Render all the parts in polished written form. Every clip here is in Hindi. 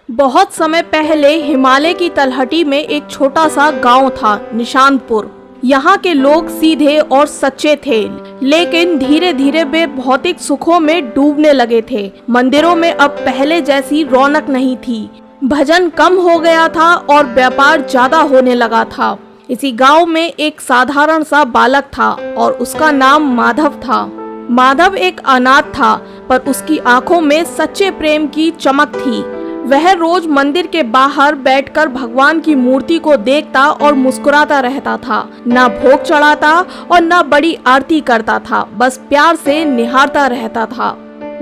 बहुत समय पहले हिमालय की तलहटी में एक छोटा सा गांव था, निशांतपुर। यहाँ के लोग सीधे और सच्चे थे, लेकिन धीरे धीरे वे भौतिक सुखों में डूबने लगे थे। मंदिरों में अब पहले जैसी रौनक नहीं थी, भजन कम हो गया था और व्यापार ज्यादा होने लगा था। इसी गांव में एक साधारण सा बालक था और उसका नाम माधव था। माधव एक अनाथ था, पर उसकी आंखों में सच्चे प्रेम की चमक थी। वह रोज मंदिर के बाहर बैठकर भगवान की मूर्ति को देखता और मुस्कुराता रहता था। ना भोग चढ़ाता और ना बड़ी आरती करता था, बस प्यार से निहारता रहता था।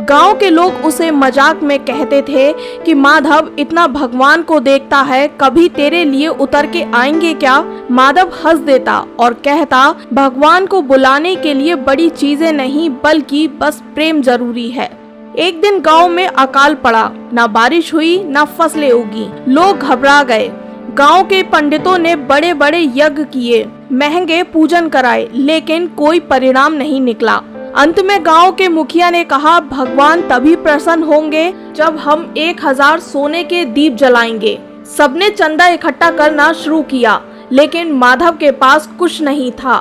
गांव के लोग उसे मजाक में कहते थे कि माधव इतना भगवान को देखता है, कभी तेरे लिए उतर के आएंगे क्या? माधव हंस देता और कहता, भगवान को बुलाने के लिए बड़ी चीजें नहीं, बल्कि बस प्रेम जरूरी है। एक दिन गांव में अकाल पड़ा, ना बारिश हुई ना फसलें उगी। लोग घबरा गए। गांव के पंडितों ने बड़े बड़े यज्ञ किए, महंगे पूजन कराए, लेकिन कोई परिणाम नहीं निकला। अंत में गांव के मुखिया ने कहा, भगवान तभी प्रसन्न होंगे जब हम 1000 सोने के दीप जलाएंगे। सबने चंदा इकट्ठा करना शुरू किया, लेकिन माधव के पास कुछ नहीं था।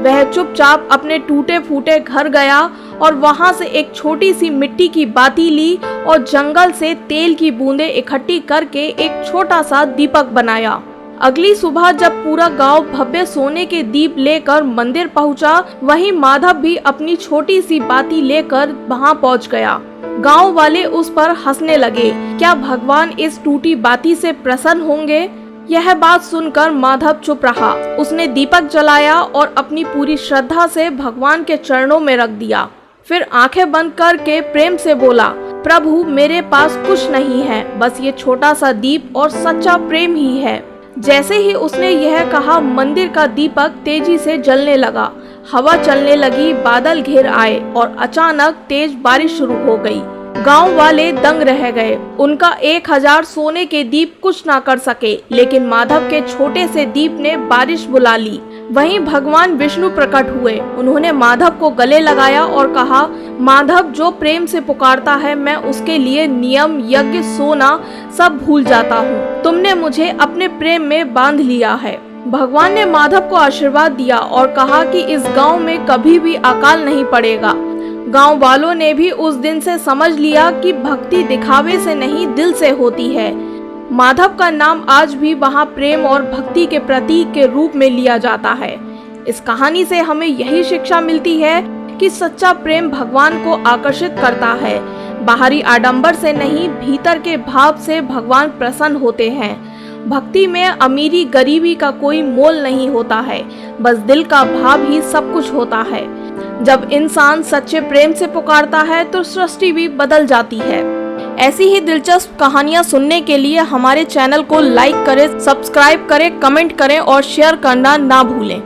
वह चुपचाप अपने टूटे फूटे घर गया और वहां से एक छोटी सी मिट्टी की बाती ली और जंगल से तेल की बूंदें इकट्ठी करके एक छोटा सा दीपक बनाया। अगली सुबह जब पूरा गांव भव्य सोने के दीप लेकर मंदिर पहुंचा, वहीं माधव भी अपनी छोटी सी बाती लेकर वहां पहुंच गया। गांव वाले उस पर हंसने लगे। क्या भगवान इस टूटी बाती से प्रसन्न होंगे? यह बात सुनकर माधव चुप रहा। उसने दीपक जलाया और अपनी पूरी श्रद्धा से भगवान के चरणों में रख दिया। फिर आंखें बंद करके प्रेम से बोला, प्रभु मेरे पास कुछ नहीं है, बस ये छोटा सा दीप और सच्चा प्रेम ही है। जैसे ही उसने यह कहा, मंदिर का दीपक तेजी से जलने लगा। हवा चलने लगी, बादल घिर आए और अचानक तेज बारिश शुरू हो गई। गांव वाले दंग रह गए। उनका 1000 सोने के दीप कुछ ना कर सके, लेकिन माधव के छोटे से दीप ने बारिश बुला ली। वहीं भगवान विष्णु प्रकट हुए। उन्होंने माधव को गले लगाया और कहा, माधव जो प्रेम से पुकारता है, मैं उसके लिए नियम, यज्ञ, सोना सब भूल जाता हूँ। तुमने मुझे अपने प्रेम में बांध लिया है। भगवान ने माधव को आशीर्वाद दिया और कहा कि इस गांव में कभी भी अकाल नहीं पड़ेगा। गांव वालों ने भी उस दिन से समझ लिया कि भक्ति दिखावे से नहीं, दिल से होती है। माधव का नाम आज भी वहां प्रेम और भक्ति के प्रतीक के रूप में लिया जाता है। इस कहानी से हमें यही शिक्षा मिलती है कि सच्चा प्रेम भगवान को आकर्षित करता है। बाहरी आडंबर से नहीं, भीतर के भाव से भगवान प्रसन्न होते हैं। भक्ति में अमीरी गरीबी का कोई मोल नहीं होता है, बस दिल का भाव ही सब कुछ होता है। जब इंसान सच्चे प्रेम से पुकारता है तो सृष्टि भी बदल जाती है। ऐसी ही दिलचस्प कहानियां सुनने के लिए हमारे चैनल को लाइक करें, सब्सक्राइब करें, कमेंट करें और शेयर करना ना भूलें।